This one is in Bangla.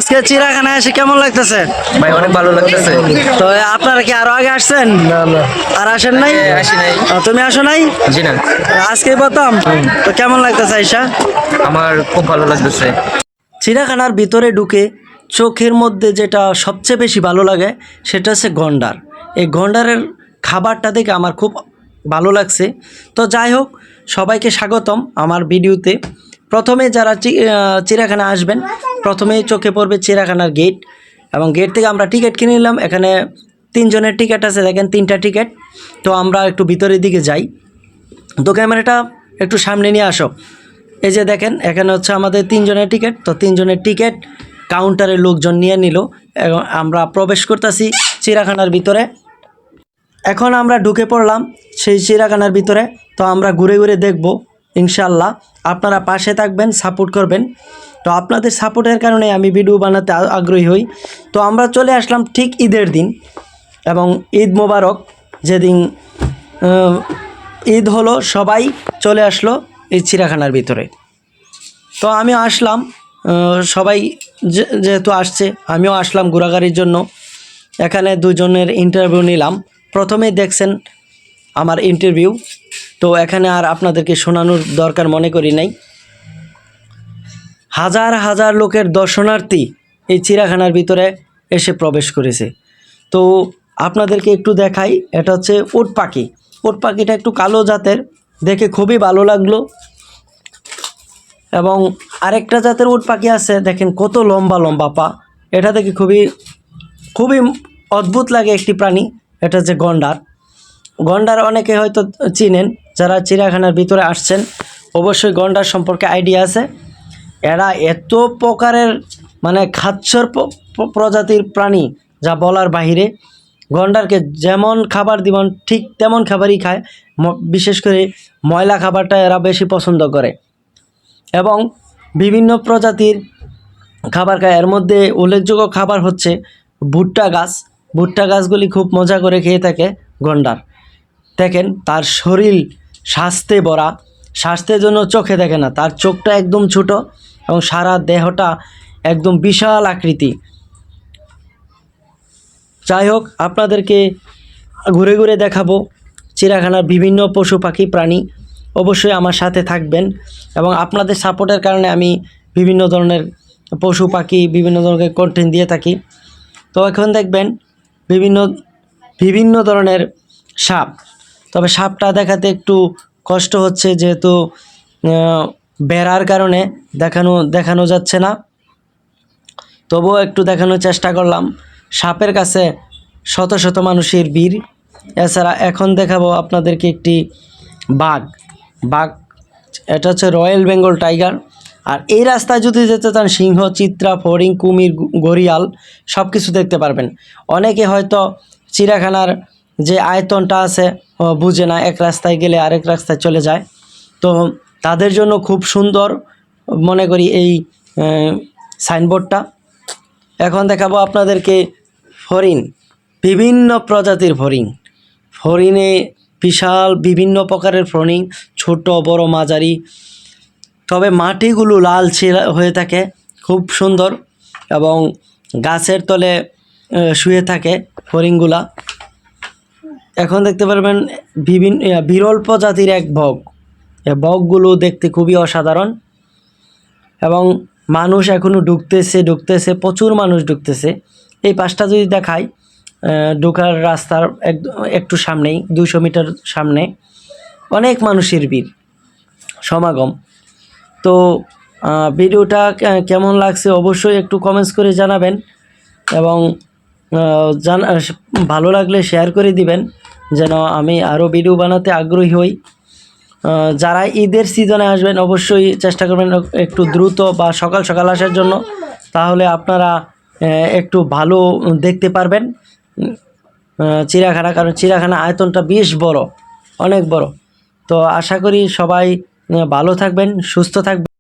আজকে চিড়িয়াখানায় এসে কেমন লাগতেছে? ভাই অনেক ভালো লাগতেছে। তো আপনারা কি আরো আগে আসছেন? না না আর আসেন নাই? আসি নাই। তুমি আসো নাই? জি না, আজকে প্রথম? তো কেমন লাগতেছে আইসা? আমার খুব ভালো লাগতেছে। চিড়িয়াখানার ভিতরে ঢুকে চোখের মধ্যে যেটা সবচেয়ে বেশি ভালো লাগে সেটা হচ্ছে গন্ডার। এই গন্ডারের খাবারটা দেখে আমার খুব ভালো লাগছে। তো যাই হোক, সবাইকে স্বাগতম আমার ভিডিওতে। প্রথমে যারা চিড়িয়াখানা আসবেন, প্রথমেই চোখে পড়বে চিড়িয়াখানার গেট, এবং গেট থেকে আমরা টিকিট কিনে নিলাম। এখানে 3 জনের টিকিট আছে, দেখেন 3টা টিকিট। তো আমরা একটু ভিতরের দিকে যাই। তো ক্যামেরাটা একটু সামনে নিয়ে আসো। এই যে দেখেন, এখানে হচ্ছে আমাদের 3 জনের টিকিট। তো 3 জনের টিকিট কাউন্টারে লোকজন নিয়ে নিল এবং আমরা প্রবেশ করতেছি চিড়িয়াখানার ভিতরে। এখন আমরা ঢুকে পড়লাম সেই চিড়িয়াখানার ভিতরে। তো আমরা ঘুরে ঘুরে দেখব ইনশাল্লাহ। আপনারা পাশে থাকবেন, সাপোর্ট করবেন। তো আপনাদের সাপোর্টের কারণে আমি ভিডিও বানাতে আগ্রহী হই। তো আমরা চলে আসলাম ঠিক ঈদের দিন, এবং ঈদ মোবারক যেদিন ঈদ হলো, সবাই চলে আসলো এই চিড়িয়াখানার ভিতরে। তো আমিও আসলাম, সবাই যেহেতু আসছে আমিও আসলাম ঘোরাঘুরির জন্য। এখানে 2 জনের ইন্টারভিউ নিলাম। প্রথমেই দেখছেন আমার ইন্টারভিউ। তো এখানে আর আপনাদেরকে শোনানোর দরকার মনে করি নাই। হাজার হাজার লোকের দর্শনার্থী এই চিড়িয়াখানার ভিতরে এসে প্রবেশ করেছে। তো আপনাদেরকে একটু দেখাই, এটা হচ্ছে উট পাখি। উট পাখিটা একটু কালো জাতের, দেখে খুবই ভালো লাগলো। এবং আরেকটা জাতের উট পাখি আছে, দেখেন কত লম্বা লম্বা পা। এটা দেখে খুবই খুবই অদ্ভুত লাগে একটি প্রাণী। এটা হচ্ছে গন্ডার। গন্ডার অনেকে হয়তো চিনেন, যারা চিড়িয়াখানার ভিতরে আসছেন অবশ্যই গন্ডার সম্পর্কে আইডিয়া আছে। এরা এত প্রকারের মানে খাচ্ছর প্রজাতির প্রাণী যা বলার বাহিরে। গন্ডারকে যেমন খাবার দিবেন ঠিক তেমন খাবারই খায়। বিশেষ করে ময়লা খাবারটা এরা বেশি পছন্দ করে, এবং বিভিন্ন প্রজাতির খাবার খায়। এর মধ্যে উল্লেখযোগ্য খাবার হচ্ছে ভুট্টা গাছ। ভুট্টা গাছগুলি খুব মজা করে খেয়ে থাকে গন্ডার। দেখেন তার শরীর স্বাস্থ্যে ভরা, স্বাস্থ্যের জন্য চোখে দেখে না, তার চোখটা একদম ছোট এবং সারা দেহটা একদম বিশাল আকৃতি। যাই হোক, আপনাদেরকে ঘুরে ঘুরে দেখাবো চিড়িয়াখানার বিভিন্ন পশু পাখি প্রাণী। অবশ্যই আমার সাথে থাকবেন, এবং আপনাদের সাপোর্টের কারণে আমি বিভিন্ন ধরনের পশু পাখি বিভিন্ন ধরনের কন্টেন্ট দিয়ে থাকি। তো এখন দেখবেন বিভিন্ন বিভিন্ন ধরনের সাপ। তবে সাপটা দেখাতে একটু কষ্ট হচ্ছে, যেহেতু বেড়ার কারণে দেখানো যাচ্ছে না। তবুও একটু দেখানোর চেষ্টা করলাম। সাপের কাছে শত শত মানুষের ভিড়। এছাড়া এখন দেখাবো আপনাদেরকে একটি বাঘ। বাঘ, এটা হচ্ছে রয়্যাল বেঙ্গল টাইগার। আর এই রাস্তায় যদি যেতে চান, সিংহ, চিত্রা, ফড়িং, কুমির, ঘড়িয়াল সব কিছু দেখতে পারবেন। অনেকে হয়তো চিড়িয়াখানার যে আয়তনটা আছে বুঝে না, এক রাস্তায় গেলে আরেক রাস্তায় চলে যায়। তো তাদের জন্য খুব সুন্দর মনে করি এই সাইনবোর্ডটা। এখন দেখাবো আপনাদেরকে হরিণ, বিভিন্ন প্রজাতির হরিণ। হরিণে বিশাল বিভিন্ন প্রকারের হরিণ, ছোট বড় মাঝারি। তবে মাটিগুলো লালচে হয়ে থাকে, খুব সুন্দর, এবং গাছের তলে শুয়ে থাকে হরিণগুলা। এখন দেখতে পারবেন বিভিন্ন বিরল প্রজাতির এক বক। এই বকগুলো দেখতে খুবই অসাধারণ, এবং মানুষ এখনও ঢুকতেছে, প্রচুর মানুষ ঢুকতেছে। এই পাশটা যদি দেখাই, ঢোকার রাস্তার একটু সামনেই 200 মিটার সামনে অনেক মানুষের ভিড় সমাগম। তো ভিডিওটা কেমন লাগছে অবশ্যই একটু কমেন্টস করে জানাবেন, এবং ভালো লাগলে শেয়ার করে দিবেন, যেন আমি আরও ভিডিও বানাতে আগ্রহী হই। যারা ঈদের সিজনে আসবেন অবশ্যই চেষ্টা করবেন একটু দ্রুত বা সকাল সকাল আসার জন্য, তাহলে আপনারা একটু ভালো দেখতে পারবেন চিড়িয়াখানা। কারণ চিড়িয়াখানা আয়তনটা বেশ বড়, অনেক বড়। তো আশা করি সবাই ভালো থাকবেন, সুস্থ থাকবেন।